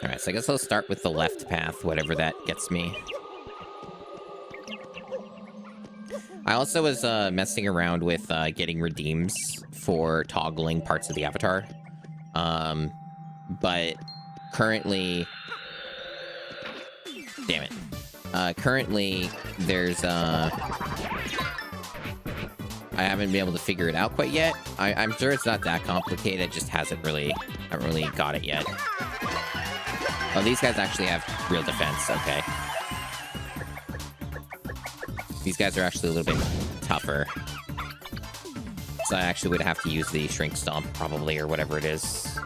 Alright, so I guess I'll start with the left path, whatever that gets me. I also was messing around with getting redeems for toggling parts of the avatar. But currently... Damn it. Currently, there's... I haven't been able to figure it out quite yet. I'm sure it's not that complicated, it just hasn't really... I haven't really got it yet. Oh, these guys actually have real defense, okay. These guys are actually a little bit tougher. So I actually would have to use the Shrink Stomp, probably, or whatever it is.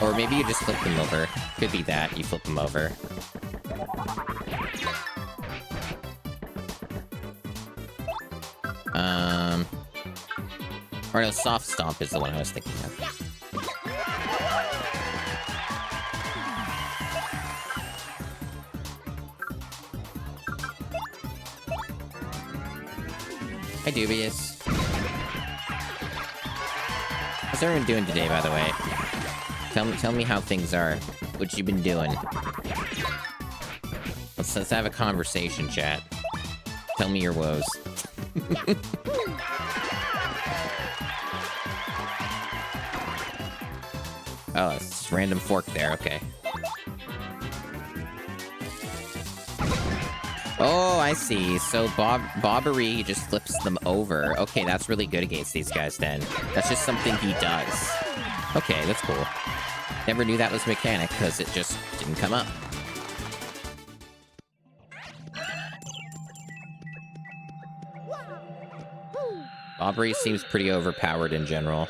Or maybe you just flip them over. Could be that, you flip them over. Or no, Soft Stomp is the one I was thinking of. Hi, Dubious. How's everyone doing today, by the way? Tell me how things are. What you been doing? Let's have a conversation, chat. Tell me your woes. Oh, it's just random fork there, okay. Oh, I see. So Bobbery just flips them over. Okay, that's really good against these guys then. That's just something he does. Okay, that's cool. Never knew that was a mechanic, because it just didn't come up. Bobbery seems pretty overpowered in general.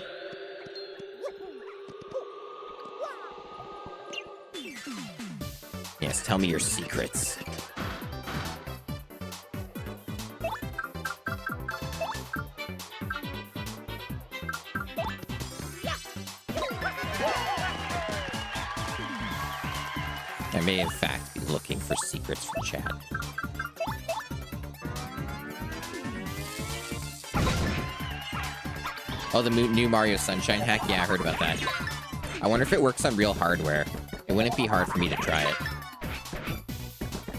Yes, tell me your secrets. I may, in fact, be looking for secrets from chat. Oh, the new Mario Sunshine hack? Yeah, I heard about that. I wonder if it works on real hardware. It wouldn't be hard for me to try it.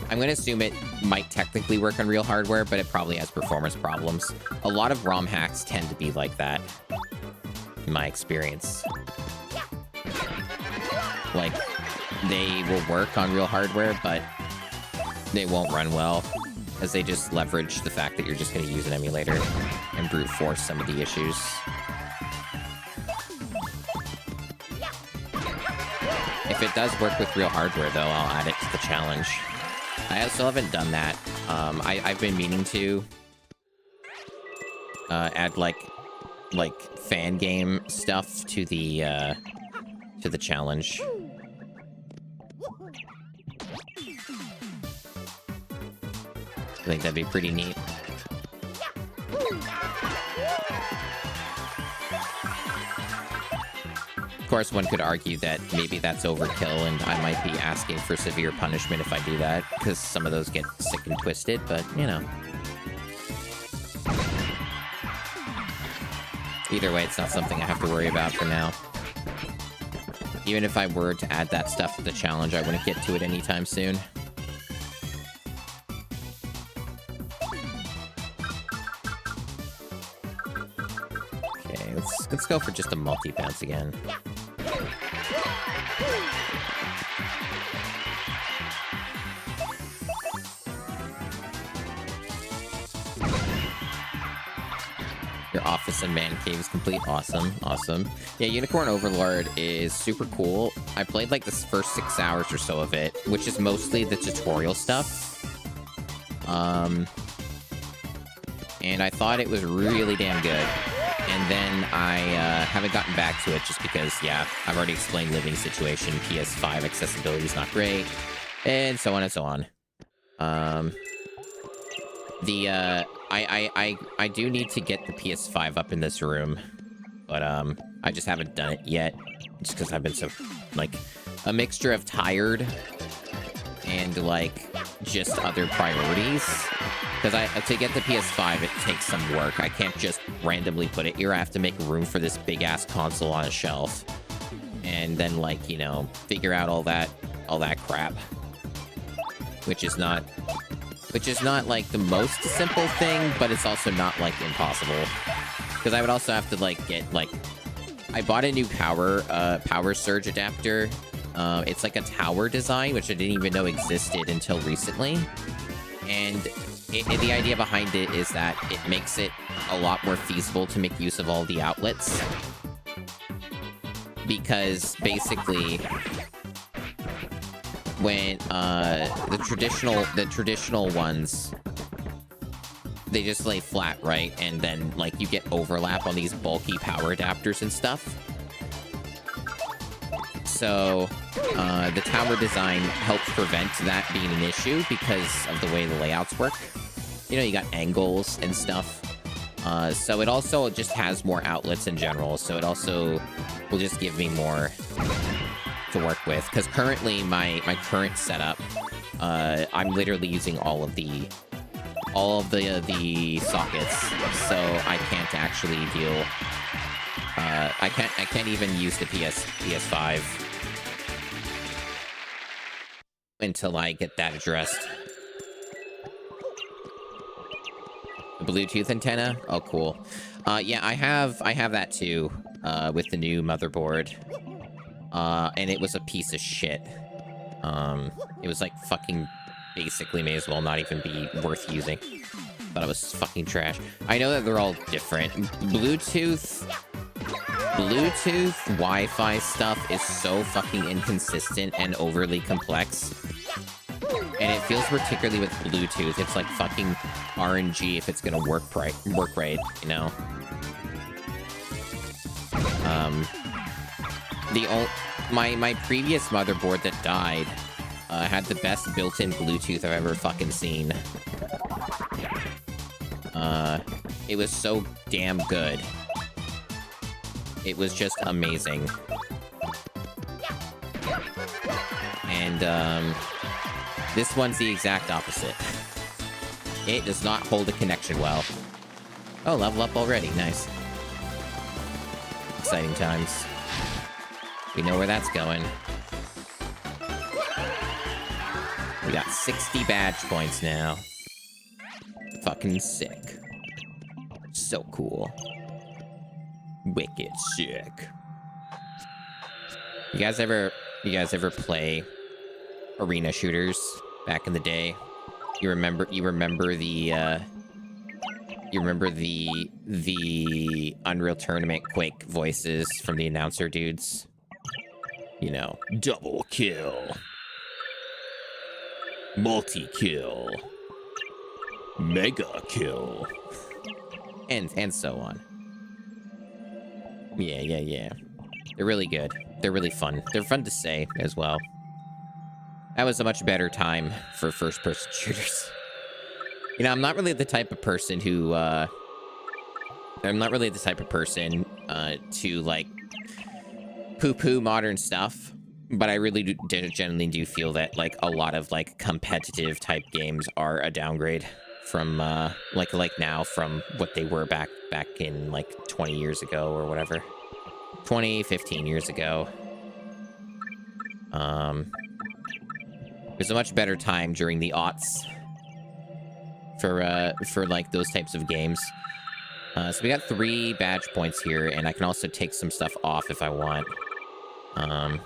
I'm gonna assume it might technically work on real hardware, but it probably has performance problems. A lot of ROM hacks tend to be like that, in my experience. Like, they will work on real hardware, but they won't run well, as they just leverage the fact that you're just gonna use an emulator and brute force some of the issues. If it does work with real hardware, though, I'll add it to the challenge. I still haven't done that. I've been meaning to add like fan game stuff to the challenge. I think that'd be pretty neat. Of course, one could argue that maybe that's overkill, and I might be asking for severe punishment if I do that, because some of those get sick and twisted, but, you know. Either way, it's not something I have to worry about for now. Even if I were to add that stuff to the challenge, I wouldn't get to it anytime soon. Okay, let's go for just a multi-bounce again. Your office and man cave is complete. Awesome, awesome. Yeah, Unicorn Overlord is super cool. I played like the first 6 hours or so of it, which is mostly the tutorial stuff. And I thought it was really damn good. And then I haven't gotten back to it just because, yeah, I've already explained living situation. PS5 accessibility is not great, and so on and so on. I do need to get the PS5 up in this room, but I just haven't done it yet, just because I've been so, like, a mixture of tired and, like, just other priorities. Because to get the PS5, it takes some work. I can't just randomly put it here. I have to make room for this big-ass console on a shelf. And then, like, you know, figure out all that crap. Which is not, like, the most simple thing, but it's also not, like, impossible. Because I would also have to, like, get, like... I bought a new power surge adapter. It's like a tower design, which I didn't even know existed until recently. And the idea behind it is that it makes it a lot more feasible to make use of all the outlets. Because basically, when the traditional ones, they just lay flat, right? And then, like, you get overlap on these bulky power adapters and stuff. So, the tower design helps prevent that being an issue because of the way the layouts work. You know, you got angles and stuff. So it also just has more outlets in general. So it also will just give me more to work with. Because currently, my current setup, I'm literally using all of the sockets. So I can't actually deal... I can't even use the PS5 until I get that addressed. The Bluetooth antenna? Oh, cool. Yeah, I have that too, with the new motherboard. And it was a piece of shit. It was like fucking basically may as well not even be worth using. Thought it was fucking trash. I know that they're all different. Bluetooth Wi-Fi stuff is so fucking inconsistent and overly complex. And it feels particularly with Bluetooth, it's like fucking RNG if it's gonna work right, you know? My previous motherboard that died had the best built-in Bluetooth I've ever fucking seen. It was so damn good. It was just amazing. And, this one's the exact opposite. It does not hold a connection well. Oh, level up already. Nice. Exciting times. We know where that's going. We got 60 badge points now. Fucking sick. So cool. Wicked sick. You guys ever play arena shooters back in the day? You remember the Unreal Tournament Quake voices from the announcer dudes? You know, double kill, multi-kill, mega kill, and so on. Yeah. They're really good. They're really fun. They're fun to say as well. That was a much better time for first-person shooters. You know, I'm not really the type of person who, to, like, poo-poo modern stuff. But I really generally do feel that, like, a lot of, like, competitive-type games are a downgrade from, like now, from what they were back in, like, 20 years ago or whatever. 20, 15 years ago. It was a much better time during the aughts for like those types of games. So we got 3 badge points here, and I can also take some stuff off if I want. I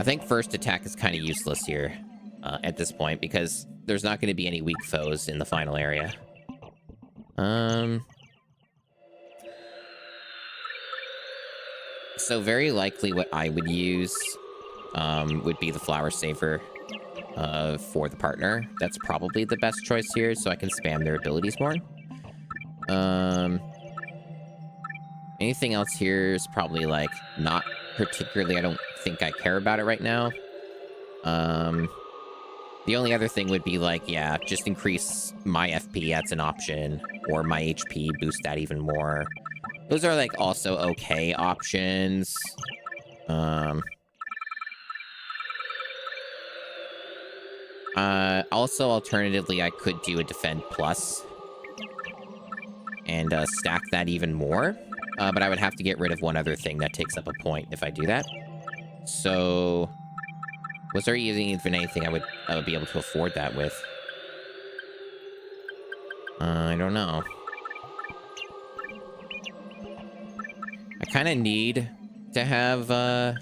think first attack is kind of useless here at this point because there's not going to be any weak foes in the final area. So very likely what I would use would be the Flower Saver for the partner. That's probably the best choice here, so I can spam their abilities more. Anything else here is probably, like, not particularly... I don't think I care about it right now. The only other thing would be, like, yeah, just increase my FP, that's an option. Or my HP, boost that even more. Those are, like, also okay options. Also, alternatively, I could do a Defend Plus and stack that even more. But I would have to get rid of one other thing that takes up a point if I do that. So, was there even anything I would be able to afford that with? I don't know. I kind of need to have, I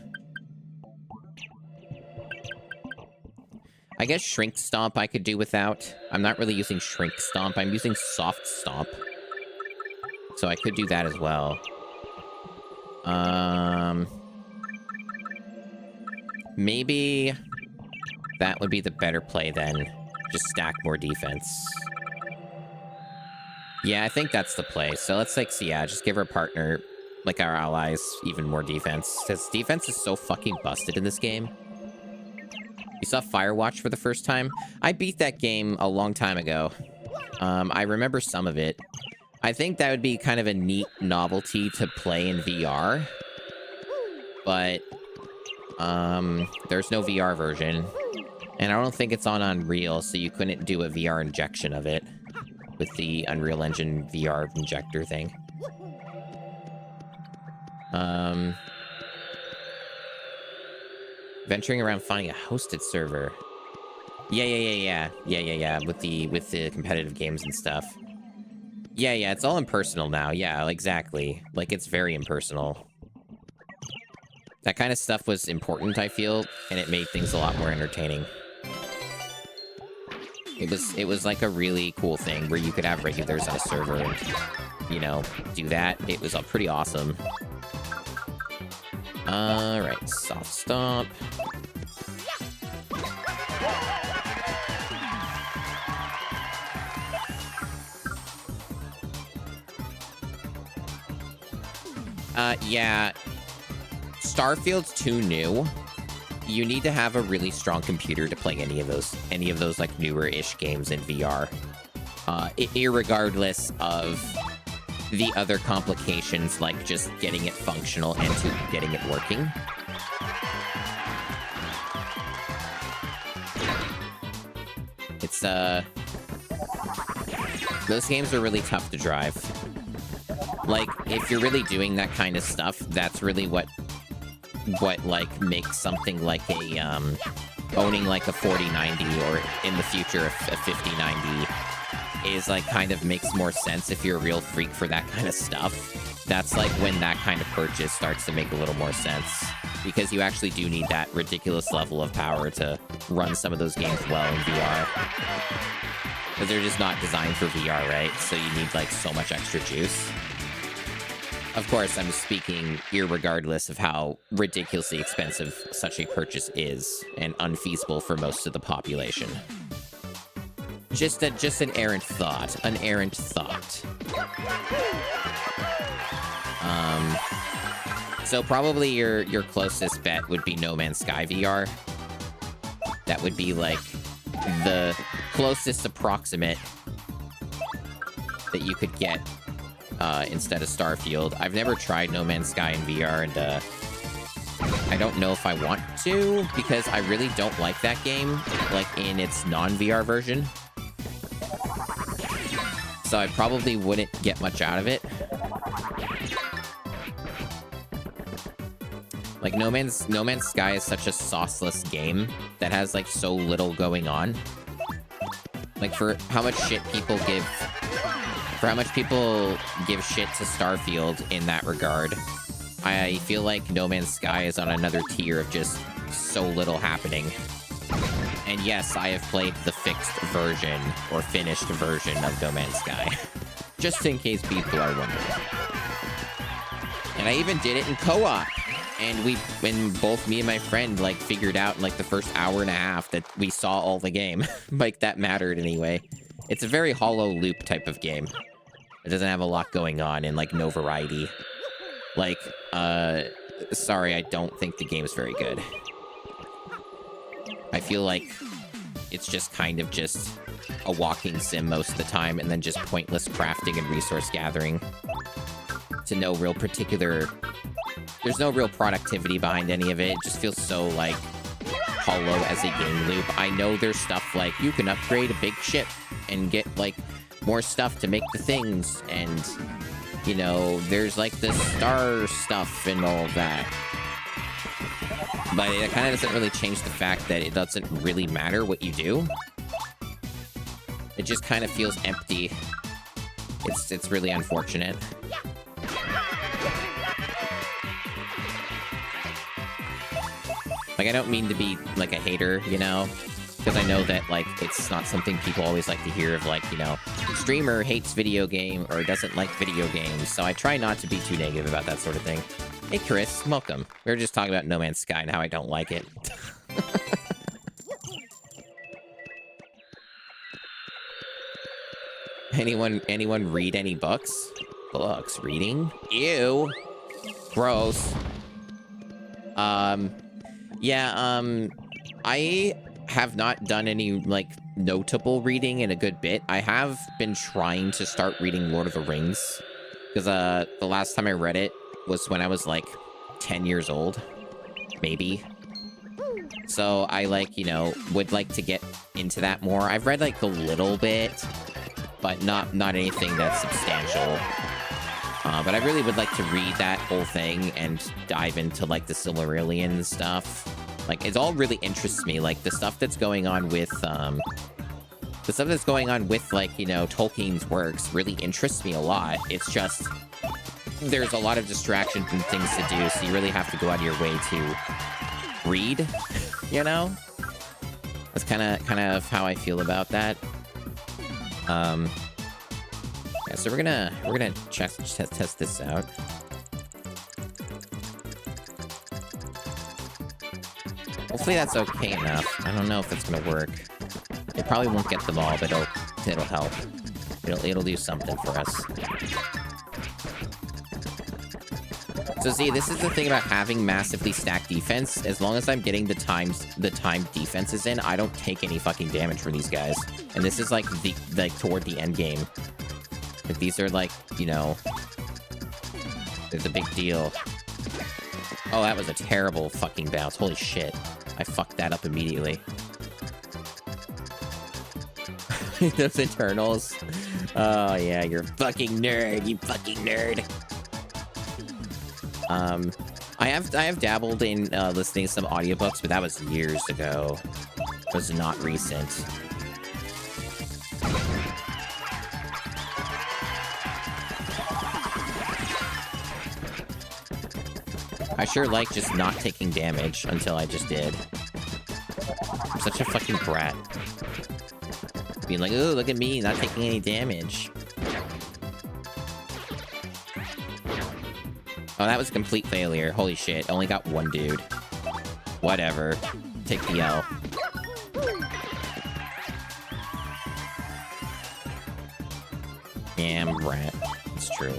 guess Shrink Stomp I could do without. I'm not really using Shrink Stomp. I'm using Soft Stomp. So I could do that as well. Maybe that would be the better play then. Just stack more defense. Yeah, I think that's the play. So let's, like, see, yeah, just give our partner, like, our allies, even more defense. Because defense is so fucking busted in this game. You saw Firewatch for the first time? I beat that game a long time ago. I remember some of it. I think that would be kind of a neat novelty to play in VR. But, there's no VR version. And I don't think it's on Unreal, so you couldn't do a VR injection of it with the Unreal Engine VR injector thing. Venturing around finding a hosted server. Yeah. With the competitive games and stuff. Yeah, it's all impersonal now. Yeah, exactly. Like, it's very impersonal. That kind of stuff was important, I feel, and it made things a lot more entertaining. It was like a really cool thing where you could have regulars on a server and, you know, do that. It was pretty awesome. Alright, Soft Stomp. Yeah. Starfield's too new. You need to have a really strong computer to play any of those like newer-ish games in VR. Irregardless of the other complications, like just getting it functional and getting it working. It's, those games are really tough to drive. Like, if you're really doing that kind of stuff, that's really what like makes something like a owning like a 4090 or in the future a 5090 is like kind of makes more sense if you're a real freak for that kind of stuff. That's like when that kind of purchase starts to make a little more sense, because you actually do need that ridiculous level of power to run some of those games well in VR, because they're just not designed for VR, right? So you need like so much extra juice. Of course, I'm speaking irregardless of how ridiculously expensive such a purchase is and unfeasible for most of the population. Just an errant thought. An errant thought. So probably your closest bet would be No Man's Sky VR. That would be like the closest approximate that you could get instead of Starfield. I've never tried No Man's Sky in VR, and I don't know if I want to, because I really don't like that game, like in its non-VR version. So I probably wouldn't get much out of it. Like, No Man's Sky is such a sauceless game that has like so little going on. Like, for how much shit people give shit to Starfield in that regard, I feel like No Man's Sky is on another tier of just so little happening. And yes, I have played the fixed version, or finished version of No Man's Sky. Just in case people are wondering. And I even did it in co-op. And when both me and my friend, like, figured out in, like, the first hour and a half that we saw all the game. Like, that mattered anyway. It's a very hollow loop type of game. It doesn't have a lot going on and, like, no variety. Like, sorry, I don't think the game's very good. I feel like it's just kind of just a walking sim most of the time, and then just pointless crafting and resource gathering. To no real particular... There's no real productivity behind any of it. It just feels so, like, hollow as a game loop. I know there's stuff like you can upgrade a big ship and get like more stuff to make the things, and you know, there's like the star stuff and all that. But it kind of doesn't really change the fact that it doesn't really matter what you do. It just kind of feels empty. It's really unfortunate. Like, I don't mean to be, like, a hater, you know? Because I know that, like, it's not something people always like to hear of, like, you know, streamer hates video game or doesn't like video games. So I try not to be too negative about that sort of thing. Hey, Chris, welcome. We were just talking about No Man's Sky and how I don't like it. Anyone read any books? Books? Reading? Ew. Gross. Yeah, I have not done any, like, notable reading in a good bit. I have been trying to start reading Lord of the Rings. Because, the last time I read it was when I was, like, 10 years old. Maybe. So I, like, you know, would like to get into that more. I've read, like, a little bit, but not anything that's substantial. But I really would like to read that whole thing and dive into, like, the Silmarillion stuff. Like, it all really interests me. Like, the stuff that's going on with, like, you know, Tolkien's works really interests me a lot. It's just, there's a lot of distractions and things to do, so you really have to go out of your way to read, you know? That's kind of how I feel about that. Yeah, so we're gonna test this out. Hopefully that's okay enough. I don't know if it's gonna work. It probably won't get them all, but it'll help. It'll do something for us. So see, this is the thing about having massively stacked defense. As long as I'm getting the timed defenses in, I don't take any fucking damage from these guys. And this is like toward the end game. Like, these are like, you know, it's a big deal. Oh, that was a terrible fucking bounce. Holy shit. I fucked that up immediately. Those internals. Oh, yeah, you're a fucking nerd. You fucking nerd. I have dabbled in listening to some audiobooks, but that was years ago. It was not recent. I sure like just not taking damage until I just did. I'm such a fucking brat. Being like, ooh, look at me, not taking any damage. Oh, that was a complete failure. Holy shit, only got one dude. Whatever. Take the L. Yeah, I'm a brat. It's true.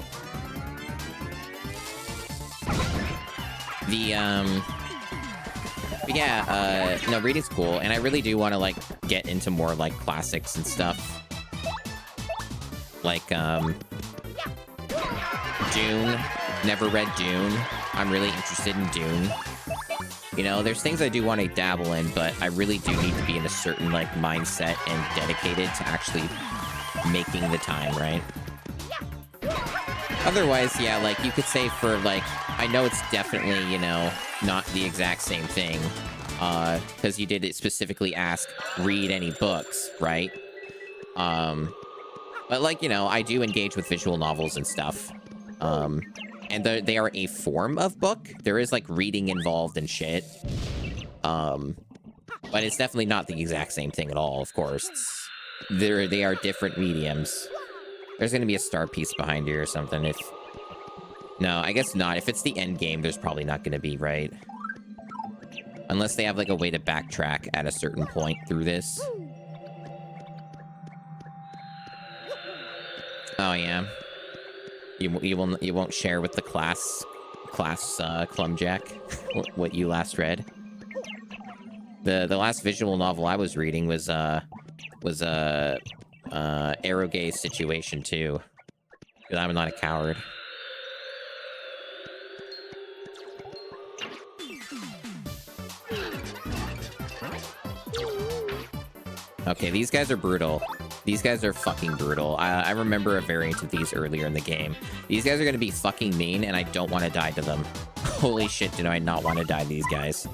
No, reading's cool, and I really do want to, like, get into more, like, classics and stuff. Like, Dune. Never read Dune. I'm really interested in Dune. You know, there's things I do want to dabble in, but I really do need to be in a certain, like, mindset and dedicated to actually making the time, right? Otherwise, yeah, like, you could say for, like, I know it's definitely, you know, not the exact same thing, because you did it specifically ask, read any books, right? But, like, you know, I do engage with visual novels and stuff, and they are a form of book. There is, like, reading involved and shit, but it's definitely not the exact same thing at all, of course. They are different mediums. There's gonna be a star piece behind here or something if... No, I guess not. If it's the end game, there's probably not gonna be, right? Unless they have, like, a way to backtrack at a certain point through this. Oh, yeah. You won't share with the class Clumjack what you last read. The last visual novel I was reading was Arrogay Situation 2. Because I'm not a coward. Okay, these guys are brutal. These guys are fucking brutal. I remember a variant of these earlier in the game. These guys are going to be fucking mean, and I don't want to die to them. Holy shit, do I not want to die to these guys.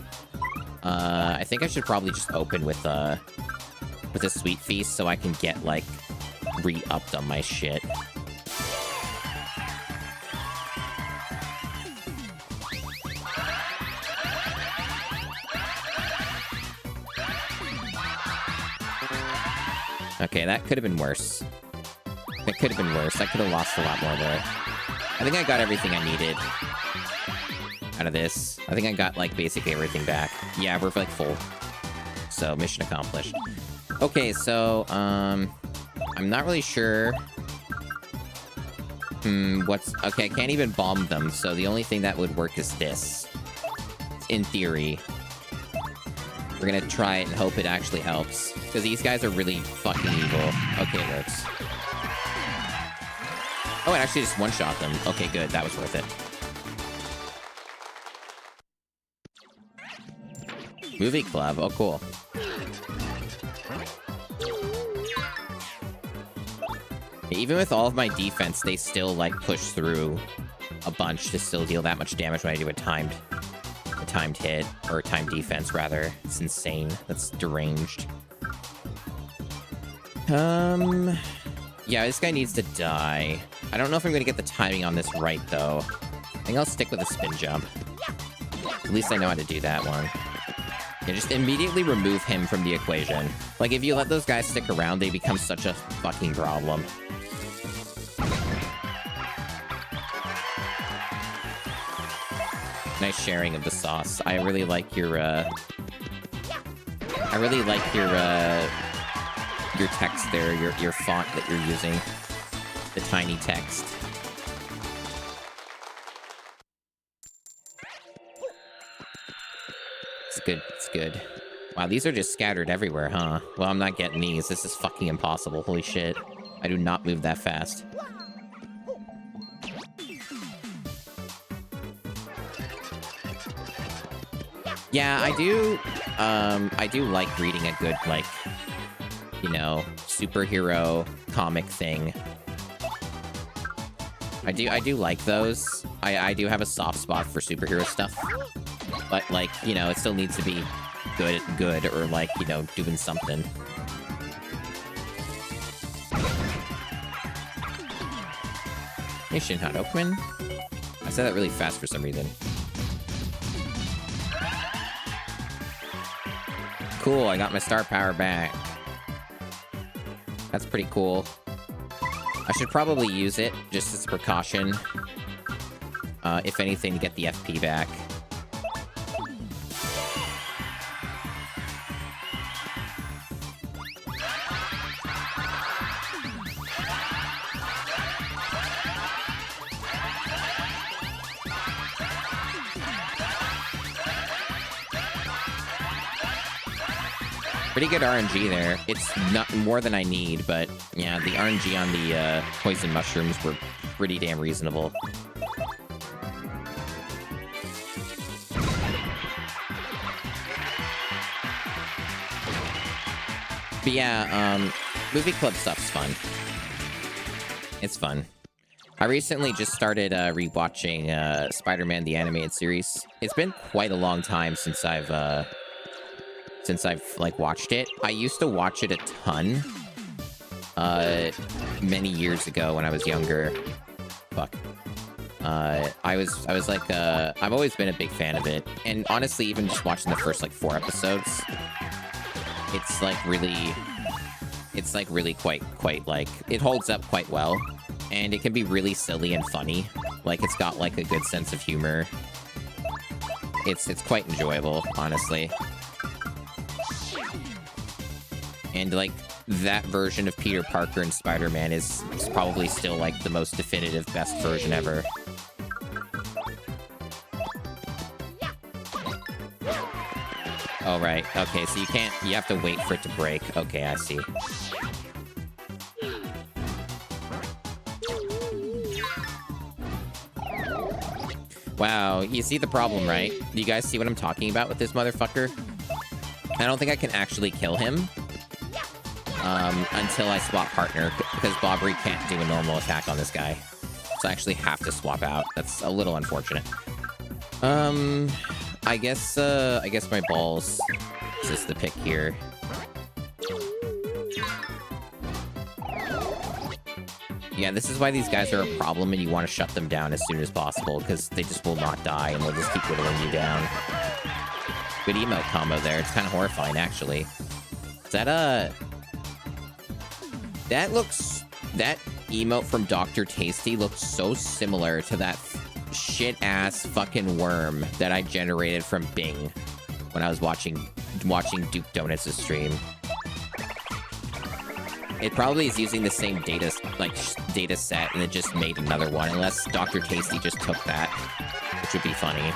I think I should probably just open with a sweet feast so I can get, like, re-upped on my shit. Okay, that could have been worse. That could have been worse. I could have lost a lot more there. I think I got everything I needed out of this. I think I got, like, basically everything back. Yeah, we're, like, full. So, mission accomplished. Okay, so, I'm not really sure. Okay, I can't even bomb them, so the only thing that would work is this. In theory. We're gonna try it and hope it actually helps. Because these guys are really fucking evil. Okay, it works. Oh, it actually just one-shot them. Okay, good. That was worth it. Movie club. Oh, cool. Even with all of my defense, they still, like, push through a bunch to still deal that much damage when I do a timed hit, or timed defense, rather. It's insane. That's deranged. Yeah, this guy needs to die. I don't know if I'm gonna get the timing on this right, though. I think I'll stick with a spin jump. At least I know how to do that one. Yeah, just immediately remove him from the equation. Like, if you let those guys stick around, they become such a fucking problem. Nice sharing of the sauce. I really like your, your text there, your font that you're using. The tiny text. It's good, it's good. Wow, these are just scattered everywhere, huh? Well, I'm not getting these. This is fucking impossible. Holy shit. I do not move that fast. Yeah, I do like reading a good, like, you know, superhero comic thing. I do like those. I do have a soft spot for superhero stuff. But, like, you know, it still needs to be good, or, like, you know, doing something. Hey, Shinhan Oakman. I said that really fast for some reason. Cool, I got my star power back. That's pretty cool. I should probably use it, just as a precaution. If anything, to get the FP back. Pretty good RNG there. It's not more than I need, but yeah, the RNG on the poison mushrooms were pretty damn reasonable. But yeah, movie club stuff's fun. It's fun. I recently just started rewatching Spider-Man the Animated Series. It's been quite a long time since I've like watched it. I used to watch it a ton many years ago when I was younger. Fuck. I was like I've always been a big fan of it, and honestly, even just watching the first like 4 episodes, it's really quite like, it holds up quite well, and it can be really silly and funny. Like, it's got like a good sense of humor. It's quite enjoyable, honestly. And, like, that version of Peter Parker and Spider-Man is probably still, like, the most definitive, best version ever. Oh, right. Okay, so you have to wait for it to break. Okay, I see. Wow, you see the problem, right? Do you guys see what I'm talking about with this motherfucker? I don't think I can actually kill him. until I swap partner, because Bobbery can't do a normal attack on this guy. So I actually have to swap out. That's a little unfortunate. I guess my balls is just the pick here. Yeah, this is why these guys are a problem and you want to shut them down as soon as possible, because they just will not die and they'll just keep whittling you down. Good emote combo there. It's kind of horrifying, actually. Is that, that emote from Dr. Tasty looks so similar to that shit-ass fucking worm that I generated from Bing when I was watching Duke Donuts' stream. It probably is using the same data set and it just made another one, unless Dr. Tasty just took that, which would be funny.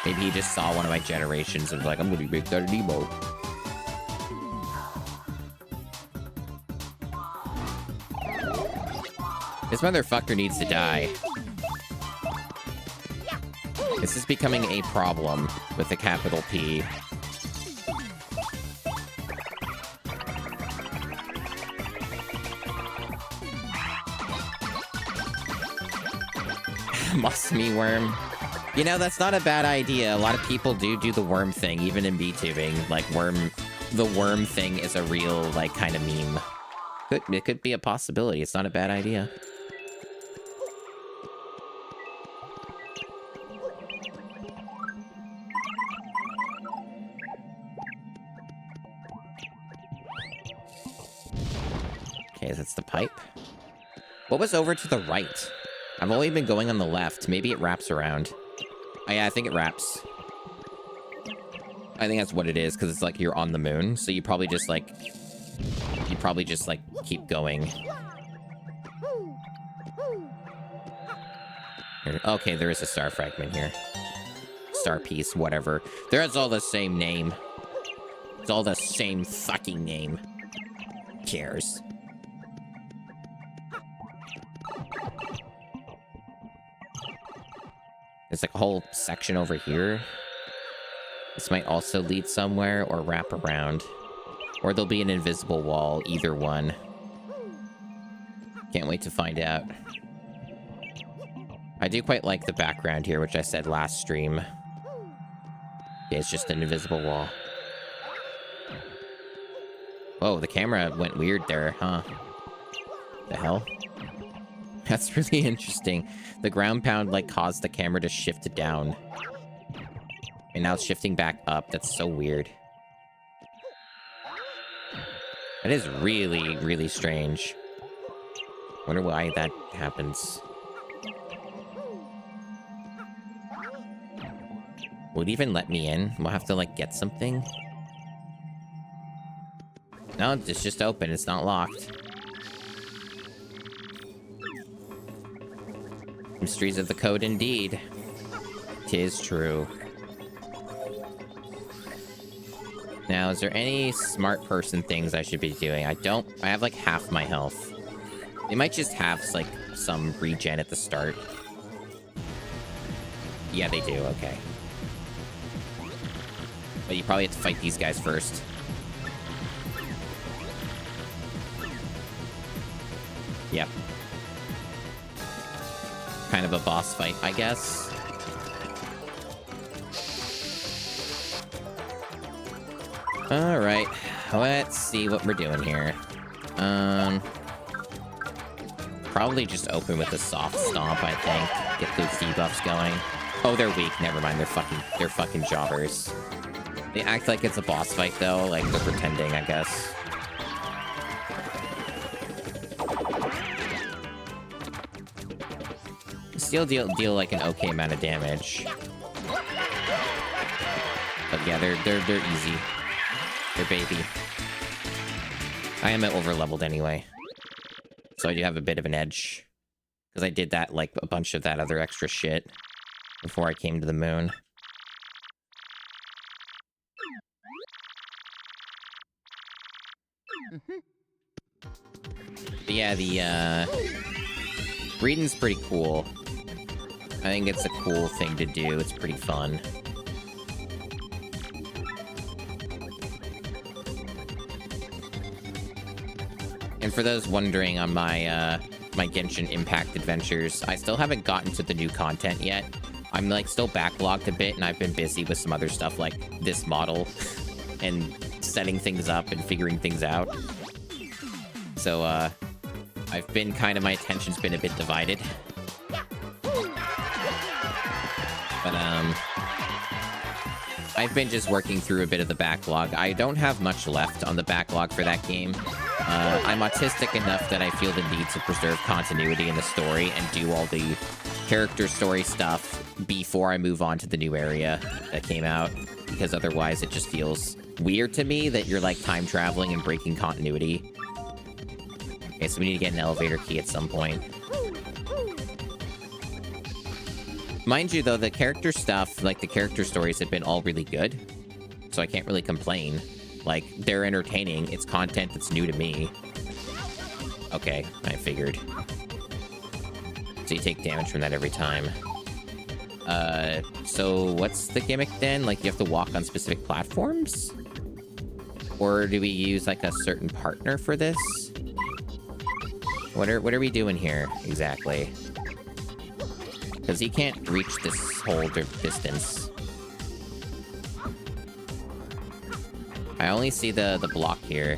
Maybe he just saw one of my generations and was like, I'm gonna make that an emote. This motherfucker needs to die. This is becoming a problem with a capital P. Must me worm. You know, that's not a bad idea. A lot of people do the worm thing, even in B-tubing. Like, the worm thing is a real, like, kind of meme. It could be a possibility. It's not a bad idea. Okay, that's the pipe. What was over to the right? I've only been going on the left. Maybe it wraps around. Oh, yeah, I think it wraps. I think that's what it is, because it's like you're on the moon, so you probably just, like... keep going. Okay, there is a star fragment here. Star piece, whatever. They're all the same name. It's all the same fucking name. Who cares? There's like a whole section over here. This might also lead somewhere or wrap around. Or there'll be an invisible wall, either one. Can't wait to find out. I do quite like the background here, which I said last stream. Yeah, it's just an invisible wall. Whoa, the camera went weird there, huh? The hell? That's really interesting. The ground pound, like, caused the camera to shift it down. And now it's shifting back up. That's so weird. That is really, really strange. Wonder why that happens. Will it even let me in? We'll have to, like, get something? No, it's just open. It's not locked. Mysteries of the code, indeed. 'Tis true. Now, is there any smart person things I should be doing? I have, like, half my health. They might just have, like, some regen at the start. Yeah, they do. Okay. But you probably have to fight these guys first. Yep. Kind of a boss fight, I guess. Alright, let's see what we're doing here. Probably just open with a soft stomp, I think. Get those debuffs going. Oh, they're weak. Never mind. They're fucking jobbers. They act like it's a boss fight, though. Like, they're pretending, I guess. Still deal like an okay amount of damage. But yeah, they're easy. They're baby. I am over-leveled anyway. So I do have a bit of an edge. Because I did that, like, a bunch of that other extra shit before I came to the moon. But yeah, the, reading's pretty cool. I think it's a cool thing to do. It's pretty fun. And for those wondering on my my Genshin Impact adventures, I still haven't gotten to the new content yet. I'm like still backlogged a bit, and I've been busy with some other stuff like this model and setting things up and figuring things out. So I've been my attention's been a bit divided. But I've been just working through a bit of the backlog. I don't have much left on the backlog for that game. I'm autistic enough that I feel the need to preserve continuity in the story and do all the character story stuff before I move on to the new area that came out, because otherwise it just feels weird to me that you're like time traveling and breaking continuity. Okay, so we need to get an elevator key at some point. Mind you, though, the character stuff, like the character stories, have been all really good, so I can't really complain. Like, they're entertaining. It's content that's new to me. Okay, I figured. So you take damage from that every time. So what's the gimmick then? Like, you have to walk on specific platforms? Or do we use, like, a certain partner for this? What are we doing here, exactly? Because he can't reach this whole distance. I only see the block here.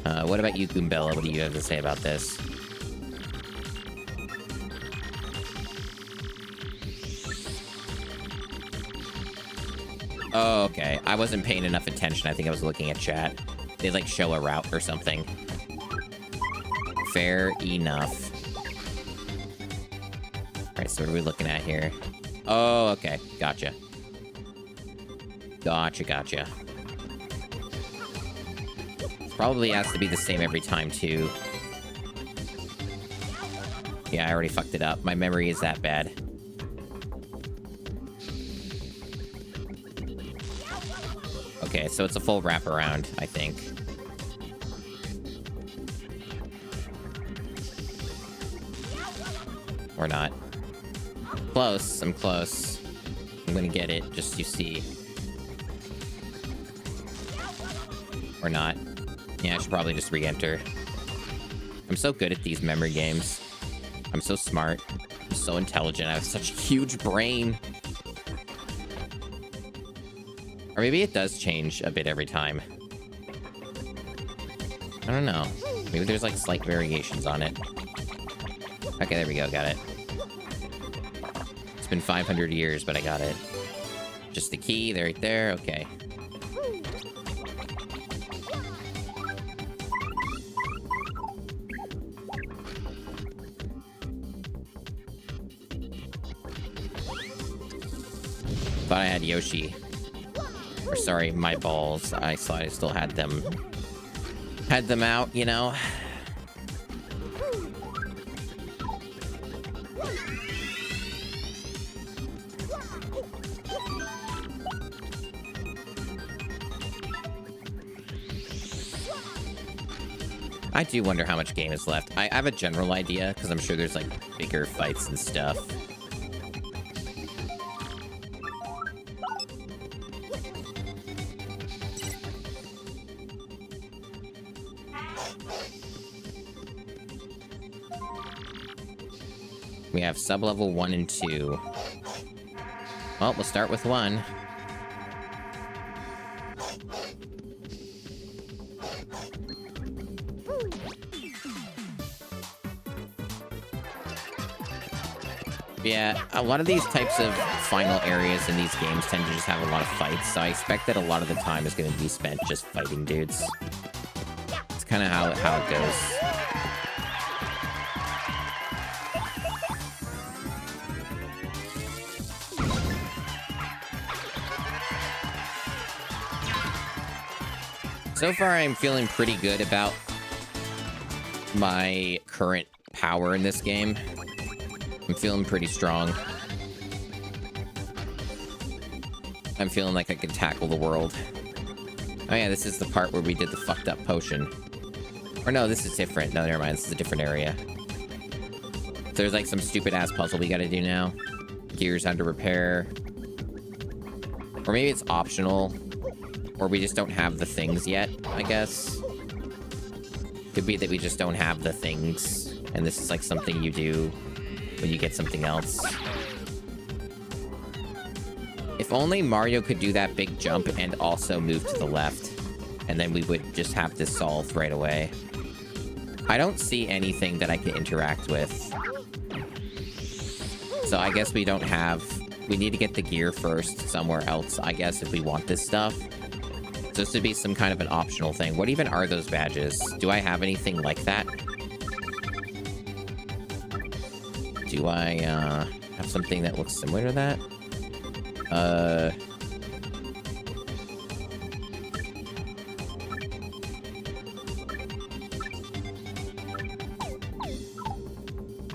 What about you, Goombella? What do you have to say about this? Oh, okay. I wasn't paying enough attention. I think I was looking at chat. They, like, show a route or something. Fair enough. Alright, so what are we looking at here? Oh, okay. Gotcha. Gotcha. Probably has to be the same every time, too. Yeah, I already fucked it up. My memory is that bad. Okay, so it's a full wraparound, I think. Or not. Close. I'm close. I'm gonna get it, just you see. Or not. Yeah, I should probably just re-enter. I'm so good at these memory games. I'm so smart. I'm so intelligent. I have such a huge brain. Or maybe it does change a bit every time. I don't know. Maybe there's like slight variations on it. Okay, there we go. Got it. It's been 500 years, but I got it. Just the key. They're right there. Okay. Thought I had Yoshi. Or sorry, my balls. I thought I still had them. Had them out, you know? I do wonder how much game is left. I have a general idea, because I'm sure there's, like, bigger fights and stuff. We have sub-level 1 and 2. Well, we'll start with 1. Yeah, a lot of these types of final areas in these games tend to just have a lot of fights, so I expect that a lot of the time is going to be spent just fighting dudes. It's kind of how it goes. So far, I'm feeling pretty good about my current power in this game. I'm feeling pretty strong. I'm feeling like I can tackle the world. Oh yeah, this is the part where we did the fucked up potion. Or no, this is different. No, never mind. This is a different area. There's like some stupid ass puzzle we gotta do now. Gears under repair. Or maybe it's optional. Or we just don't have the things yet, I guess. Could be that we just don't have the things, and this is like something you do when you get something else. If only Mario could do that big jump and also move to the left, and then we would just have this solved right away. I don't see anything that I can interact with. So I guess we don't have... We need to get the gear first somewhere else, I guess, if we want this stuff. So this would be some kind of an optional thing. What even are those badges? Do I have anything like that? Do I have something that looks similar to that?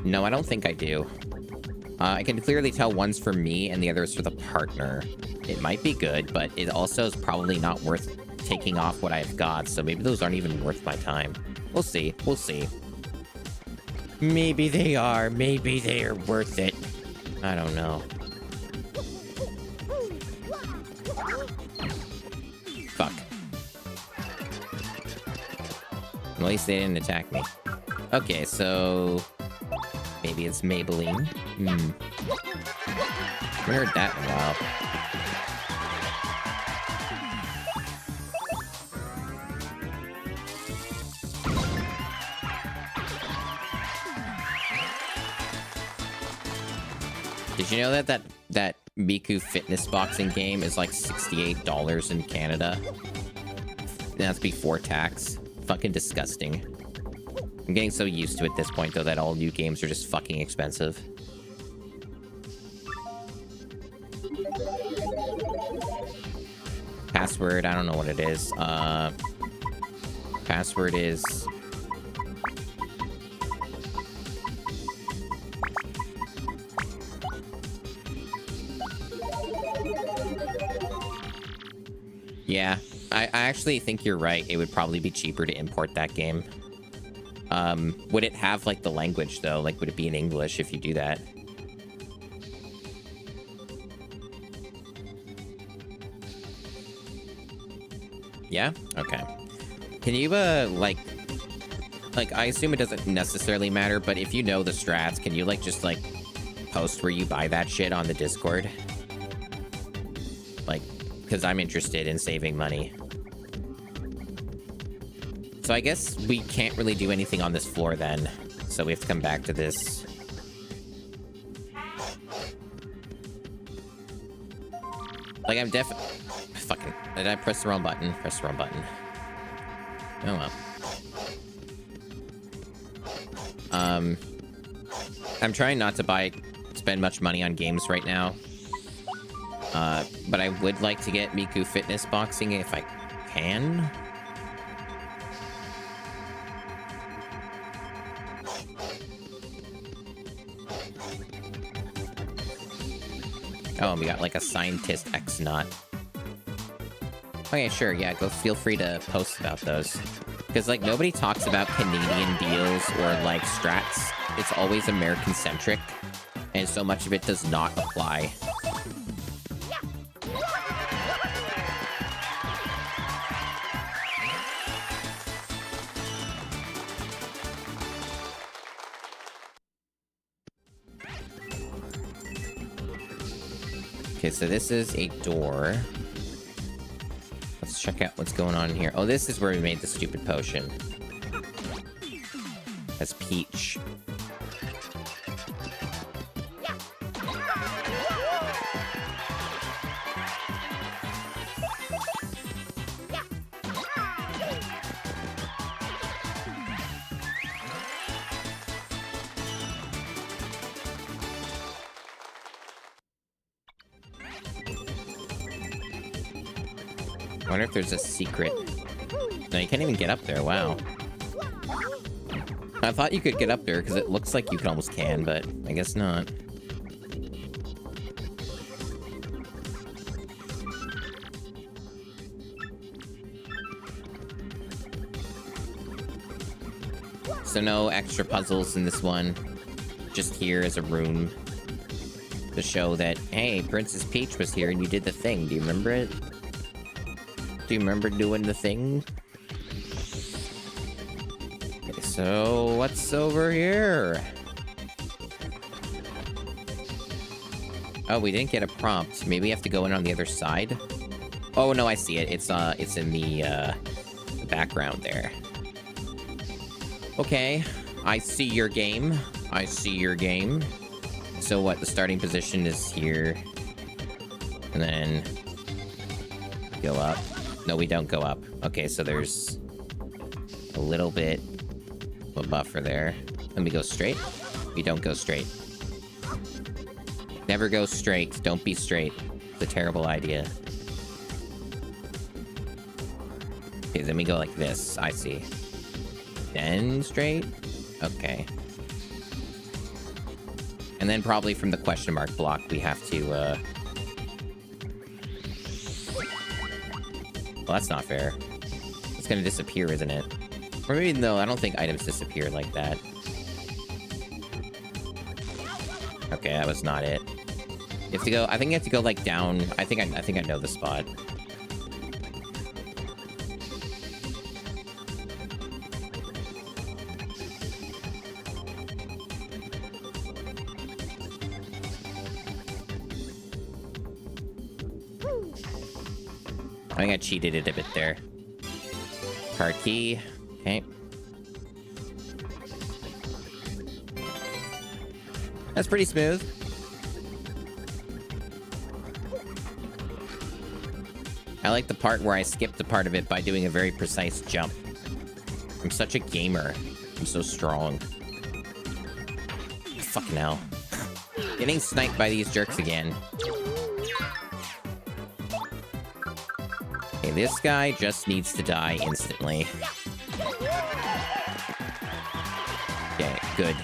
No, I don't think I do. I can clearly tell one's for me and the other is for the partner. It might be good, but it also is probably not worth taking off what I've got, so maybe those aren't even worth my time. We'll see. We'll see. Maybe they are. Maybe they are worth it. I don't know. Fuck. At least they didn't attack me. Okay, so... maybe it's Maybelline. Haven't heard that in a while. Did you know that Miku fitness boxing game is like $68 in Canada? And that's before tax. Fucking disgusting. I'm getting so used to it at this point, though, that all new games are just fucking expensive. Password, I don't know what it is. Password is... yeah, I actually think you're right. It would probably be cheaper to import that game. Would it have, like, the language, though? Like, would it be in English if you do that? Yeah? Okay. Can you, like, I assume it doesn't necessarily matter, but if you know the strats, can you, like, just, like, post where you buy that shit on the Discord? Like, because I'm interested in saving money. So I guess we can't really do anything on this floor then. So we have to come back to this. Like, I'm fucking... did I press the wrong button? Press the wrong button. Oh well. I'm trying not to spend much money on games right now. But I would like to get Miku Fitness Boxing if I can. Oh, and we got like a scientist X-Nut. Okay, sure, yeah, go feel free to post about those. Because, like, nobody talks about Canadian deals or, like, strats. It's always American-centric. And so much of it does not apply. Okay, so this is a door. Let's check out what's going on here. Oh, this is where we made the stupid potion. That's Peach. I wonder if there's a secret. No, you can't even get up there. Wow. I thought you could get up there because it looks like you almost can, but I guess not. So no extra puzzles in this one. Just here as a room to show that, hey, Princess Peach was here and you did the thing. Do you remember it? Do you remember doing the thing? So, what's over here? Oh, we didn't get a prompt. Maybe we have to go in on the other side? Oh, no, I see it. It's in the background there. Okay. I see your game. I see your game. So what? The starting position is here. And then... go up. No, we don't go up. Okay, so there's... a little bit of a buffer there. Let me go straight. We don't go straight. Never go straight. Don't be straight. It's a terrible idea. Okay, then we go like this. I see. Then straight? Okay. And then probably from the question mark block, we have to, well, that's not fair. It's gonna disappear, isn't it? Or maybe, no, I don't think items disappear like that. Okay, that was not it. You have to go, I think you have to go, like, down. I think I know the spot. I think I cheated it a bit there. Card key. Okay. That's pretty smooth. I like the part where I skipped the part of it by doing a very precise jump. I'm such a gamer. I'm so strong. Fucking hell. Getting sniped by these jerks again. Okay, this guy just needs to die instantly. Okay, good.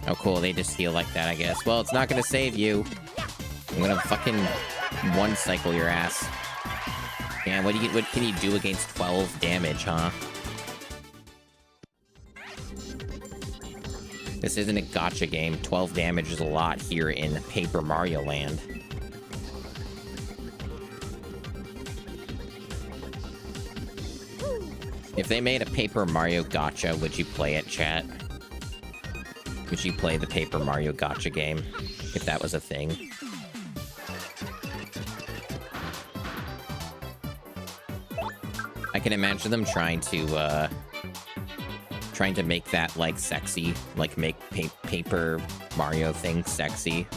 Oh, cool. They just heal like that, I guess. Well, it's not gonna save you. I'm gonna fucking one-cycle your ass. Man, what can you do against 12 damage, huh? This isn't a gacha game. 12 damage is a lot here in Paper Mario Land. If they made a Paper Mario gacha, would you play it, chat? Would you play the Paper Mario gacha game, if that was a thing? I can imagine them trying to make that, like, sexy. Like, make Paper Mario thing sexy.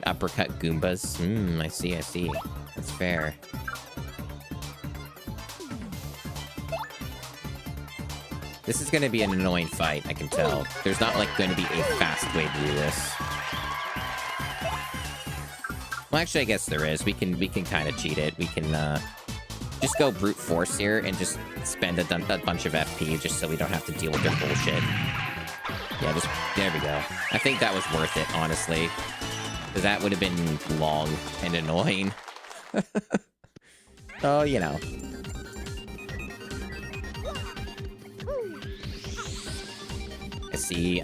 Uppercut Goombas. I see, I see. That's fair. This is gonna be an annoying fight, I can tell. There's not, like, gonna be a fast way to do this. Well, actually, I guess there is. We can kind of cheat it. We can, just go brute force here and just spend a bunch of FP just so we don't have to deal with their bullshit. Yeah, just... there we go. I think that was worth it, honestly. Because that would have been long and annoying. Oh, you know.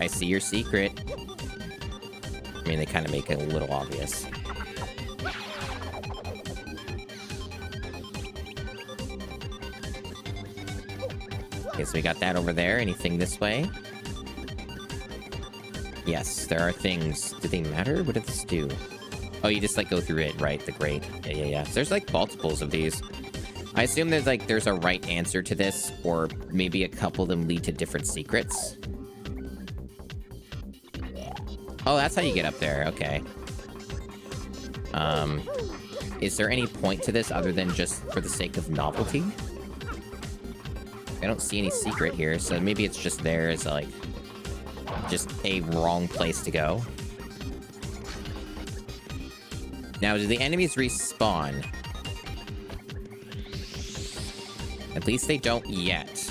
I see your secret. I mean, they kind of make it a little obvious. Okay, so we got that over there. Anything this way? Yes, there are things. Do they matter? What did this do? Oh, you just, like, go through it, right? The grate. Yeah. So there's, like, multiples of these. I assume there's a right answer to this, or maybe a couple of them lead to different secrets. Oh, that's how you get up there. Okay. Is there any point to this other than just for the sake of novelty? I don't see any secret here, so maybe it's just there as, like, just a wrong place to go. Now, do the enemies respawn? At least they don't yet.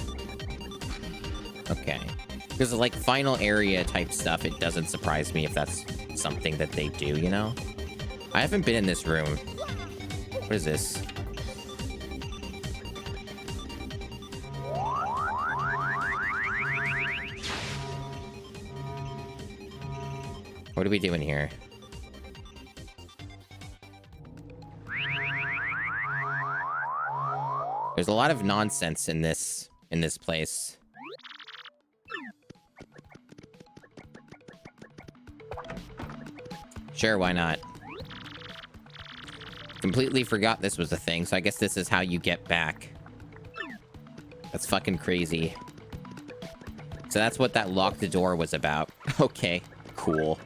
Okay. Because, like, final area type stuff, it doesn't surprise me if that's something that they do, you know? I haven't been in this room. What is this? What are we doing here? There's a lot of nonsense in this place. Sure, why not? Completely forgot this was a thing, so I guess this is how you get back. That's fucking crazy. So that's what that lock the door was about. Okay, cool.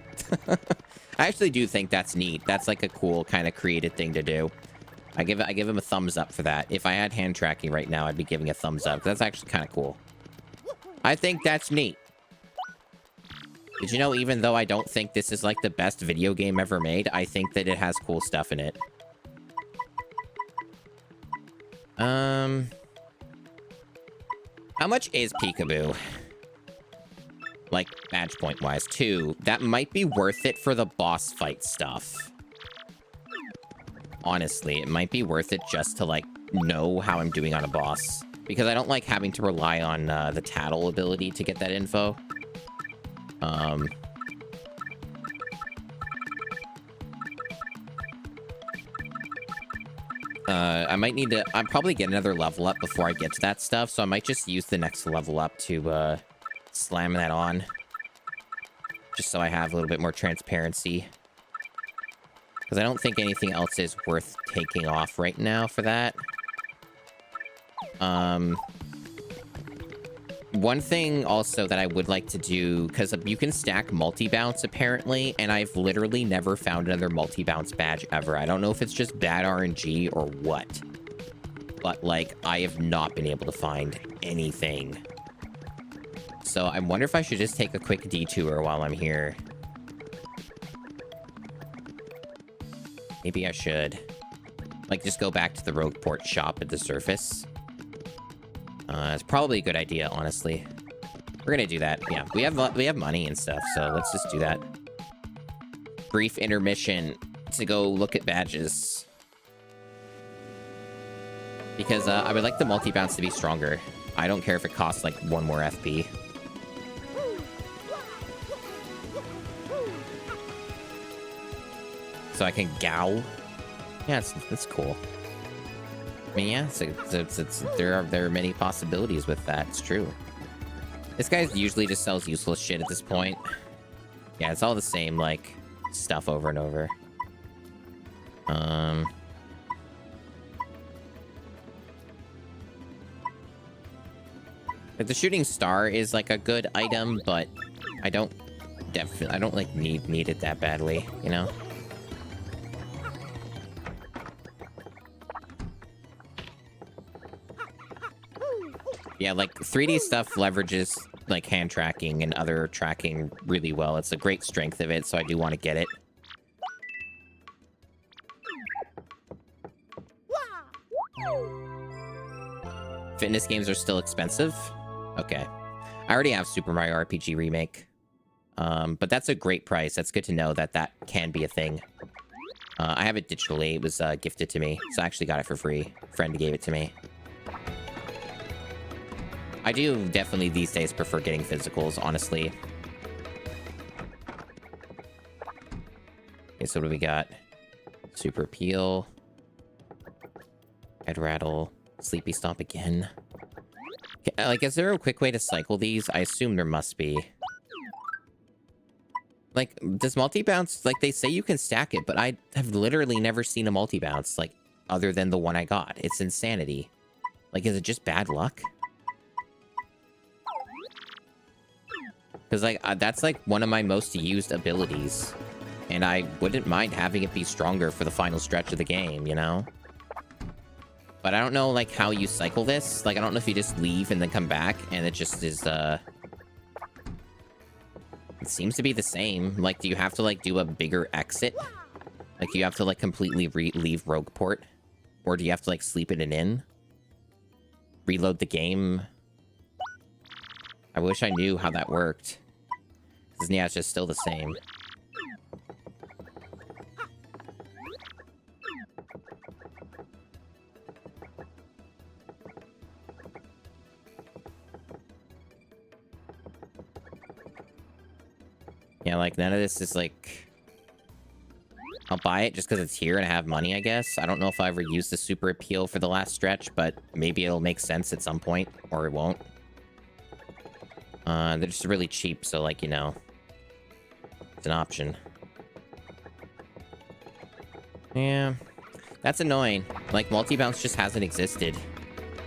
I actually do think that's neat. That's like a cool kind of creative thing to do. I give him a thumbs up for that. If I had hand tracking right now, I'd be giving a thumbs up. That's actually kind of cool. I think that's neat. Did you know, even though I don't think this is like the best video game ever made, I think that it has cool stuff in it. How much is Peekaboo? Like, badge point wise, 2. That might be worth it for the boss fight stuff. Honestly, it might be worth it just to, like, know how I'm doing on a boss. Because I don't like having to rely on the tattle ability to get that info. I might need to... I'll probably get another level up before I get to that stuff, so I might just use the next level up to, slam that on. Just so I have a little bit more transparency. Because I don't think anything else is worth taking off right now for that. One thing also that I would like to do, because you can stack multi-bounce apparently, and I've literally never found another multi-bounce badge ever. I don't know if it's just bad RNG or what. But, like, I have not been able to find anything. So I wonder if I should just take a quick detour while I'm here. Maybe I should. Like, just go back to the Rogueport shop at the surface. It's probably a good idea, honestly. We're gonna do that. Yeah, we have money and stuff, so let's just do that. Brief intermission to go look at badges. Because I would like the multi-bounce to be stronger. I don't care if it costs, like, 1 more FP. So I can gow. Yeah, that's cool. I mean, yeah, there are many possibilities with that. It's true. This guy usually just sells useless shit at this point. Yeah, it's all the same, like, stuff over and over. The shooting star is like a good item, but I don't like need it that badly, you know? Yeah, like 3D stuff leverages like hand tracking and other tracking really well. It's a great strength of it, so I do want to get it. Fitness games are still expensive? Okay. I already have Super Mario RPG Remake. But that's a great price. That's good to know that that can be a thing. I have it digitally. It was gifted to me, so I actually got it for free. A friend gave it to me. I do definitely these days prefer getting physicals, honestly. Okay, so what do we got? Super Peel. Head Rattle. Sleepy Stomp again. Okay, like, is there a quick way to cycle these? I assume there must be. Like, does multi-bounce... Like, they say you can stack it, but I have literally never seen a multi-bounce, like, other than the one I got. It's insanity. Like, is it just bad luck? Because, like, that's, like, one of my most used abilities. And I wouldn't mind having it be stronger for the final stretch of the game, you know? But I don't know, like, how you cycle this. Like, I don't know if you just leave and then come back, and it just is, It seems to be the same. Like, do you have to, like, do a bigger exit? Like, do you have to, like, completely leave Rogueport? Or do you have to, like, sleep in an inn? Reload the game? I wish I knew how that worked. 'Cause, yeah, it's just still the same. Yeah, like, none of this is, like... I'll buy it just because it's here and I have money, I guess. I don't know if I ever used the super appeal for the last stretch, but maybe it'll make sense at some point, or it won't. They're just really cheap, so, like, you know... It's an option. Yeah. That's annoying. Like, multi-bounce just hasn't existed.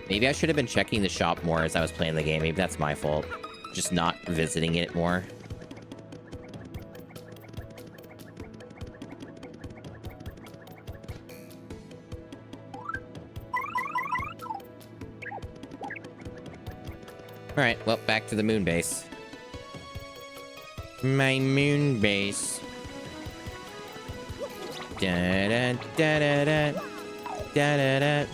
Maybe I should have been checking the shop more as I was playing the game. Maybe that's my fault. Just not visiting it more. Alright, well, back to the moon base. My moon base. Da-da-da-da-da. Da-da-da.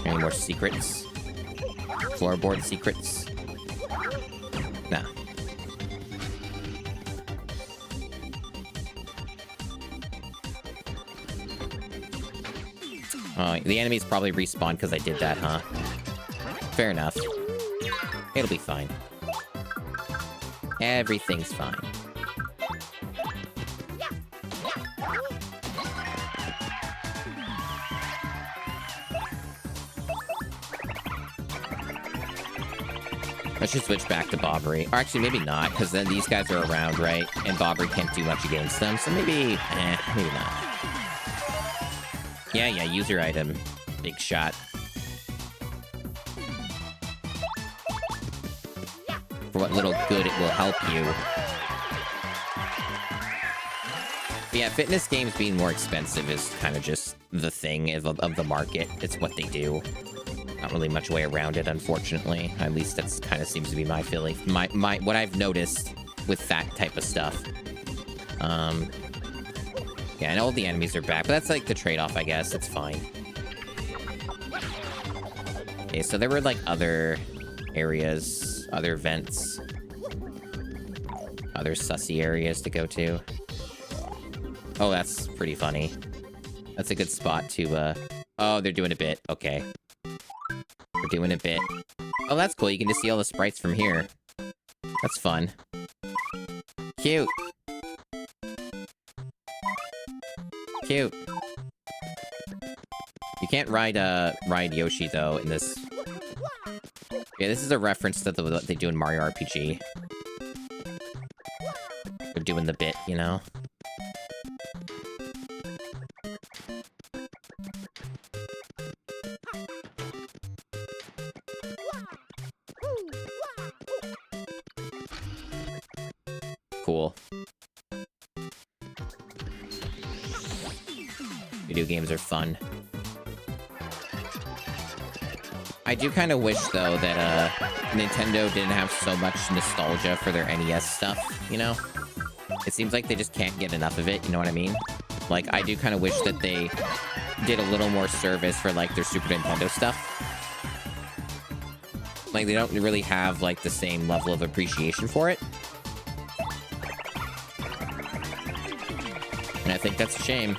Any more secrets? Floorboard secrets? Nah. Oh, the enemies probably respawn because I did that, huh? Fair enough. It'll be fine. Everything's fine. I should switch back to Bobbery. Or actually, maybe not, because then these guys are around, right? And Bobbery can't do much against them, so maybe... maybe not. Yeah, use your item. Big shot. For what little good it will help you. But yeah, fitness games being more expensive is kind of just the thing of the market. It's what they do. Not really much way around it, unfortunately. At least that's kind of seems to be my feeling. What I've noticed with that type of stuff. Yeah, and all the enemies are back, but that's like the trade-off, I guess. It's fine. Okay, so there were like other areas, other vents, other sussy areas to go to. Oh, that's pretty funny. That's a good spot to, Oh, they're doing a bit. Okay. We're doing a bit. Oh, that's cool. You can just see all the sprites from here. That's fun. Cute. Cute. You can't ride Yoshi, though, in this. Yeah, this is a reference to what they do in Mario RPG. They're doing the bit, you know? Cool. Video games are fun. I do kind of wish, though, that Nintendo didn't have so much nostalgia for their NES stuff, you know? It seems like they just can't get enough of it, you know what I mean? Like, I do kind of wish that they did a little more service for, like, their Super Nintendo stuff. Like, they don't really have, like, the same level of appreciation for it. And I think that's a shame.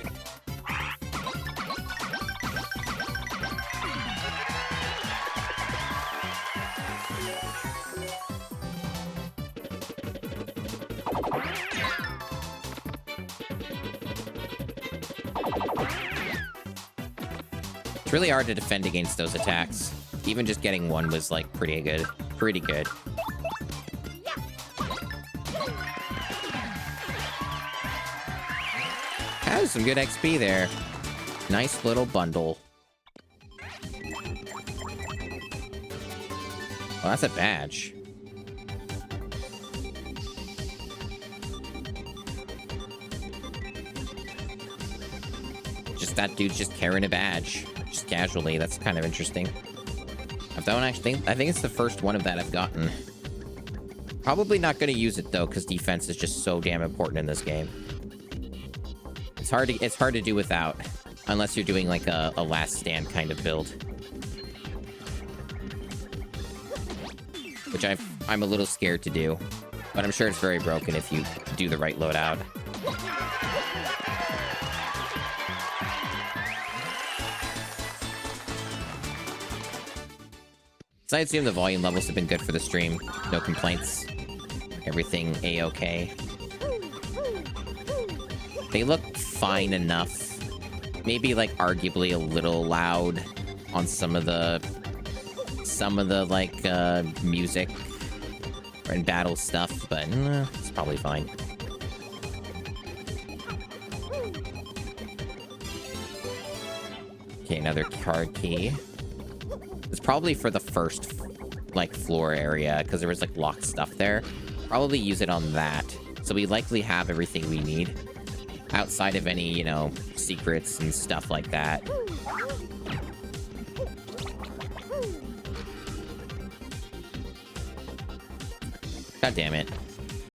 It's really hard to defend against those attacks. Even just getting one was, like, pretty good. Pretty good. That was some good XP there. Nice little bundle. Well, that's a badge. Just that dude's just carrying a badge. just casually. That's kind of interesting. I don't actually think... I think it's the first one of that I've gotten. Probably not going to use it, though, because defense is just so damn important in this game. It's hard to do without, unless you're doing, like, a last stand kind of build. Which I'm a little scared to do. But I'm sure it's very broken if you do the right loadout. So I assume the volume levels have been good for the stream. No complaints. Everything A-okay. They look fine enough. Maybe, like, arguably a little loud on some of the like, music and battle stuff, but it's probably fine. Okay, another card key. It's probably for the first, like, floor area, because there was, like, locked stuff there. Probably use it on that. So we likely have everything we need. Outside of any, you know, secrets and stuff like that. God damn it.